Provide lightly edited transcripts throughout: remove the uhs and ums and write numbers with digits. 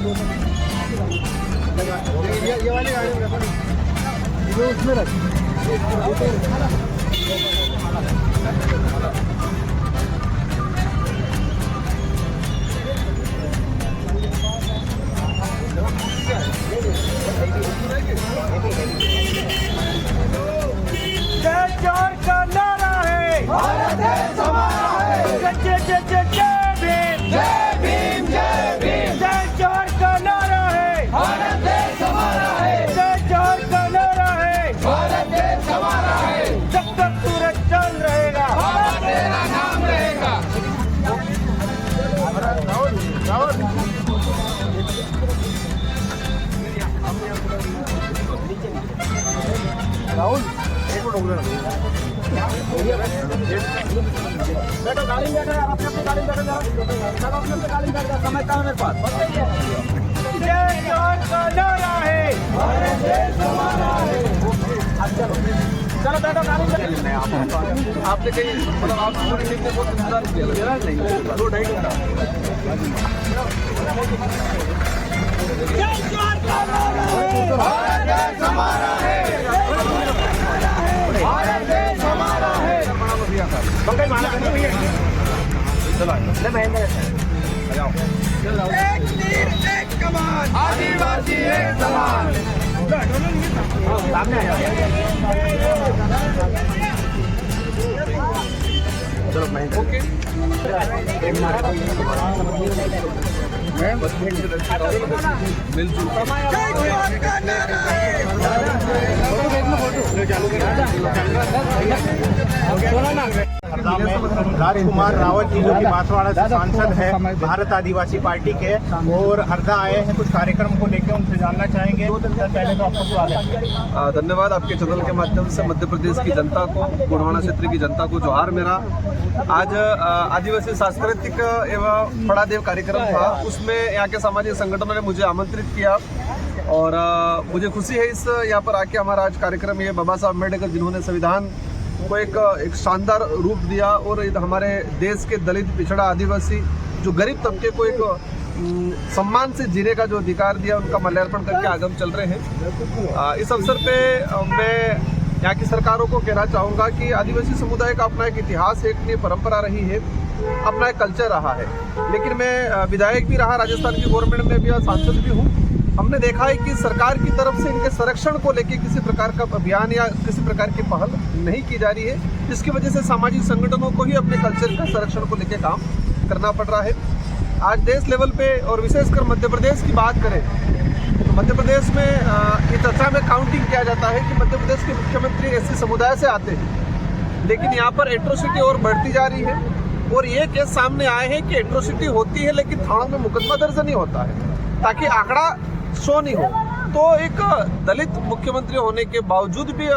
ये वाली गाड़ी में रखो, ये उसमें रख। जय जोहर का नारा है, भारत देश हमारा है। जय जय जय जय भीम, जय भीम जय भीम। जय जोहर का नारा है, भारत देश हमारा है। जय जोहर का नारा है, भारत देश हमारा है। जब तक सूरज चल रहेगा, बाबा तेरा नाम रहेगा। राहुल एक मिनट हो बैठो, गाड़ी में बैठो यार, अपने गाड़ी में बैठो यार, सब अपने गाड़ी में बैठो, समय कहाँ है मेरे पास। जय जोहर का नारा है, भारत देश हमारा है। चलो बैठो गाड़ी में। आपने कहीं मतलब आप पूरी टीम ने बहुत इंतजार किया नहीं 2-2.5 घंटा। जय जोहर का नारा है, भारत देश हमारा है। भारत देश हमारा है। पंकज माला चलो ले महेंद्र जाओ। एक तीर एक कमान, आदिवासी एक समान। सामने आ जाओ। चलो महेंद्र ओके मिलजुल जय जोहर का नारा है। हरदा में राजकुमार रावत जी जो कि बांसवाड़ा से सांसद है भारत आदिवासी पार्टी के, और हरदा आए हैं कुछ कार्यक्रम को लेकर, उनसे जानना चाहेंगे। पहले तो आपको स्वागत। धन्यवाद। आपके चैनल के माध्यम से मध्य प्रदेश की जनता को, गोंडवाना क्षेत्र की जनता को जोहार मेरा। आज आदिवासी सांस्कृतिक एवं फड़ादेव कार्यक्रम था, उसमें यहाँ के सामाजिक संगठनों ने मुझे आमंत्रित किया और मुझे खुशी है इस यहाँ पर आके हमारा आज कार्यक्रम ये बाबा साहब अम्बेडकर जिन्होंने संविधान को एक शानदार रूप दिया और हमारे देश के दलित पिछड़ा आदिवासी जो गरीब तबके को एक सम्मान से जीने का जो अधिकार दिया, उनका माल्यार्पण करके आगे हम चल रहे हैं। इस अवसर पे मैं यहाँ की सरकारों को कहना चाहूँगा कि आदिवासी समुदाय का अपना एक इतिहास है, एक परंपरा रही है, अपना एक कल्चर रहा है। लेकिन मैं विधायक भी रहा राजस्थान की गवर्नमेंट में भी और सांसद भी हूँ। हमने देखा है कि सरकार की तरफ से इनके संरक्षण को लेकर किसी प्रकार का अभियान या किसी प्रकार की पहल नहीं की जा रही है, जिसकी वजह से सामाजिक संगठनों को ही अपने कल्चर का संरक्षण को लेकर काम करना पड़ रहा है। आज देश लेवल पे और विशेषकर मध्य प्रदेश की बात करें तो मध्य प्रदेश में ये चर्चा में काउंटिंग किया जाता है कि मध्य प्रदेश के मुख्यमंत्री एससी समुदाय से आते हैं, लेकिन यहाँ पर एट्रोसिटी और बढ़ती जा रही है। और ये केस सामने आए हैं कि एट्रोसिटी होती है लेकिन थानों में मुकदमा दर्ज नहीं होता है, ताकि आंकड़ा शो नहीं हो। तो एक दलित मुख्यमंत्री होने के बावजूद भी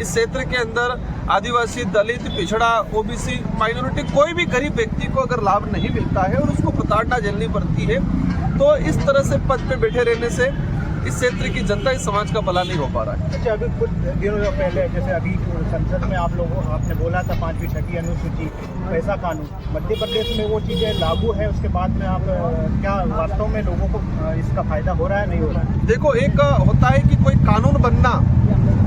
इस क्षेत्र के अंदर आदिवासी, दलित, पिछड़ा, ओबीसी, माइनॉरिटी कोई भी गरीब व्यक्ति को अगर लाभ नहीं मिलता है और उसको प्रताड़ना झेलनी पड़ती है, तो इस तरह से पद पे बैठे रहने से इस क्षेत्र की जनता, इस समाज का भला नहीं हो पा रहा है। अच्छा, अभी कुछ दिनों पहले जैसे अभी संसद में आपने बोला था 5वीं 6वीं अनुसूची पैसा कानून, मध्य प्रदेश में वो चीज़ें लागू है, उसके बाद में आप क्या वास्तव में लोगों को इसका फायदा हो रहा है, नहीं हो रहा है? देखो, एक होता है कि कोई कानून बनना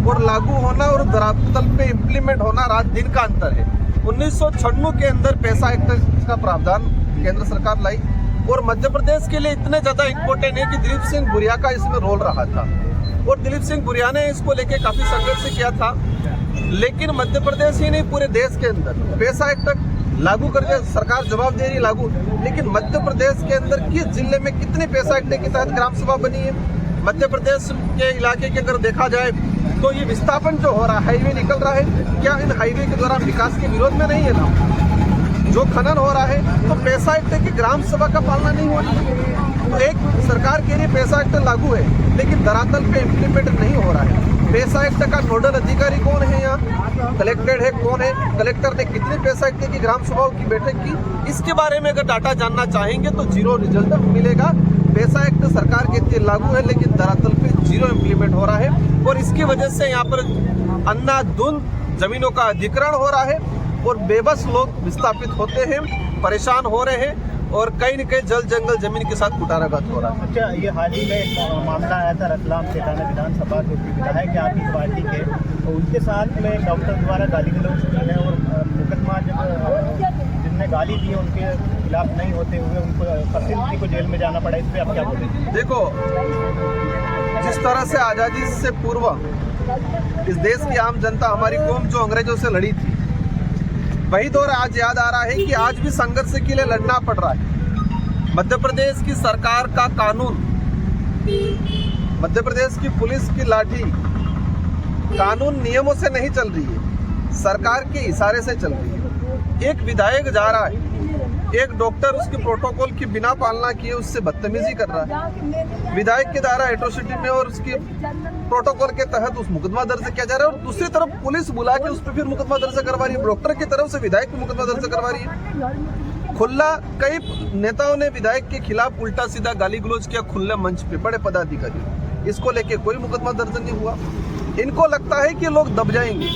और लागू होना और धरातल पे इम्प्लीमेंट होना, रात दिन का अंतर है। 1996 के अंदर पैसा एक्ट का प्रावधान केंद्र सरकार लाई और मध्य प्रदेश के लिए इतने ज़्यादा इम्पोर्टेंट है कि दिलीप सिंह बुरिया का इसमें रोल रहा था और दिलीप सिंह बुरिया ने इसको लेके काफ़ी संघर्ष किया था। लेकिन मध्य प्रदेश ही नहीं, पूरे देश के अंदर पैसा एक्ट लागू करके सरकार जवाब दे रही लागू, लेकिन मध्य प्रदेश के अंदर किस जिले में कितने पैसा एक्ट के तहत ग्राम सभा बनी है? मध्य प्रदेश के इलाके के अगर देखा जाए तो ये विस्थापन जो हो रहा है, हाईवे निकल रहा है, क्या इन हाईवे के द्वारा विकास के विरोध में नहीं है ना? जो खनन हो रहा है तो पैसा एक्ट की ग्राम सभा का पालना नहीं हो रही है। तो एक सरकार के लिए पैसा एक्ट लागू है लेकिन धरातल पे इम्प्लीमेंट नहीं हो रहा है। पैसा एक्ट का नोडल अधिकारी कौन है यहाँ? कलेक्टेड है, कौन है? कलेक्टर ने कितनी पैसा एक्ट की ग्राम सभाओं की बैठक की? इसके बारे में अगर डाटा जानना चाहेंगे तो जीरो रिजल्ट मिलेगा। पैसा एक्ट सरकार कहती है लागू है लेकिन धरातल पे जीरो इम्प्लीमेंट हो रहा है और इसकी वजह से यहाँ पर अंधाधुंध जमीनों का अधिग्रहण हो रहा है और बेबस लोग विस्थापित होते हैं, परेशान हो रहे हैं। और कहीं न कहीं जल जंगल जमीन के साथ कुटाराघात हो रहा है। अच्छा, ये हाल ही में एक मामला आया था रतलाम से थाना विधानसभा जो कि विधायक है आपकी पार्टी के, तो उनके साथ में डॉक्टर द्वारा गाली गलौज की है और मुकदमा जब जिनने गाली दी है उनके खिलाफ नहीं होते हुए उनको 25 दिन को जेल में जाना पड़ा। इस पर आप क्या बोलेंगे? देखो, जिस तरह से आज़ादी से पूर्व इस देश की आम जनता, हमारी कौम जो अंग्रेजों से लड़ी थी, वही दौर आज याद आ रहा है कि आज भी संघर्ष के लिए लड़ना पड़ रहा है। मध्य प्रदेश की सरकार का कानून, मध्य प्रदेश की पुलिस की लाठी कानून नियमों से नहीं चल रही है, सरकार के इशारे से चल रही है। एक विधायक जा रहा है, एक डॉक्टर उसके प्रोटोकॉल की बिना पालना किए उससे बदतमीजी कर रहा है, विधायक के द्वारा एट्रोसिटी में और उसके प्रोटोकॉल के तहत उस मुकदमा दर्ज किया जा रहा है, और दूसरी तरफ पुलिस बुला के उस पर फिर मुकदमा दर्ज करवा रही है। डॉक्टर की तरफ से विधायक पर मुकदमा दर्ज करवा रही है। खुला कई नेताओं ने विधायक के खिलाफ उल्टा सीधा गाली गलौज किया खुले मंच पे, बड़े पदाधिकारी, इसको लेके कोई मुकदमा दर्ज नहीं हुआ। इनको लगता है कि लोग दब जाएंगे,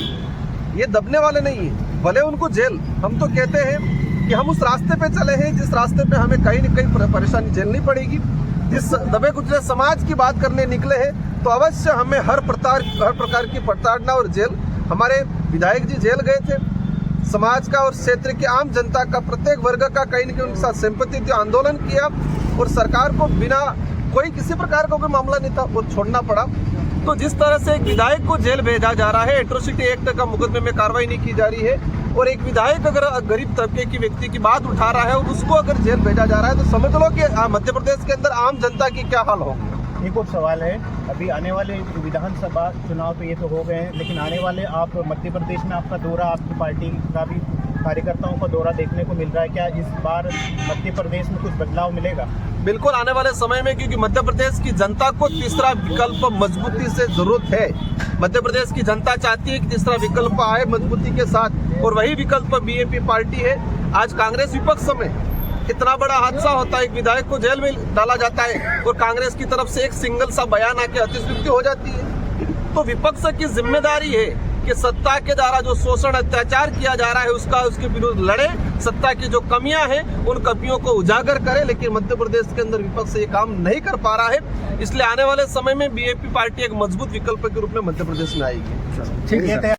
ये दबने वाले नहीं है, भले उनको जेल। हम तो कहते हैं कि हम उस रास्ते पे चले हैं जिस रास्ते पे हमें कहीं न कहीं परेशानी झेलनी पड़ेगी। जिस दबे कुचले समाज की बात करने निकले हैं तो अवश्य हमें हर प्रकार की प्रताड़ना और जेल। हमारे विधायक जी जेल गए थे, समाज का और क्षेत्र की आम जनता का प्रत्येक वर्ग का कहीं न कहीं उनके साथ सिंपैथी थी, आंदोलन किया और सरकार को बिना कोई किसी प्रकार का कोई मामला नहीं था वो छोड़ना पड़ा। तो जिस तरह से एक विधायक को जेल भेजा जा रहा है, एट्रोसिटी एक्ट का मुकदमे में कार्रवाई नहीं की जा रही है, और एक विधायक अगर गरीब तबके की व्यक्ति की बात उठा रहा है और उसको अगर जेल भेजा जा रहा है, तो समझ लो कि मध्य प्रदेश के अंदर आम जनता की क्या हाल होगा। एक और सवाल है, अभी आने वाले विधानसभा चुनाव तो ये तो हो गए हैं, लेकिन आने वाले आप मध्य प्रदेश में आपका दौरा, आपकी पार्टी का भी कार्यकर्ताओं का दौरा देखने को मिल रहा है, क्या इस बार मध्य प्रदेश में कुछ बदलाव मिलेगा? बिल्कुल आने वाले समय में, क्योंकि मध्य प्रदेश की जनता को तीसरा विकल्प मजबूती से जरूरत है। मध्य प्रदेश की जनता चाहती है कि तीसरा विकल्प आए मजबूती के साथ, और वही विकल्प बीएपी पार्टी है। आज कांग्रेस विपक्ष में इतना बड़ा हादसा होता है, एक विधायक को जेल में डाला जाता है और कांग्रेस की तरफ से एक सिंगल सा बयान आके अतिशयोक्ति हो जाती है। तो विपक्ष की जिम्मेदारी है कि सत्ता के द्वारा जो शोषण अत्याचार किया जा रहा है उसके विरुद्ध लड़े, सत्ता की जो कमियां हैं उन कमियों को उजागर करे, लेकिन मध्य प्रदेश के अंदर विपक्ष ये काम नहीं कर पा रहा है। इसलिए आने वाले समय में बीएपी पार्टी एक मजबूत विकल्प के रूप में मध्य प्रदेश में आएगी। ठीक है।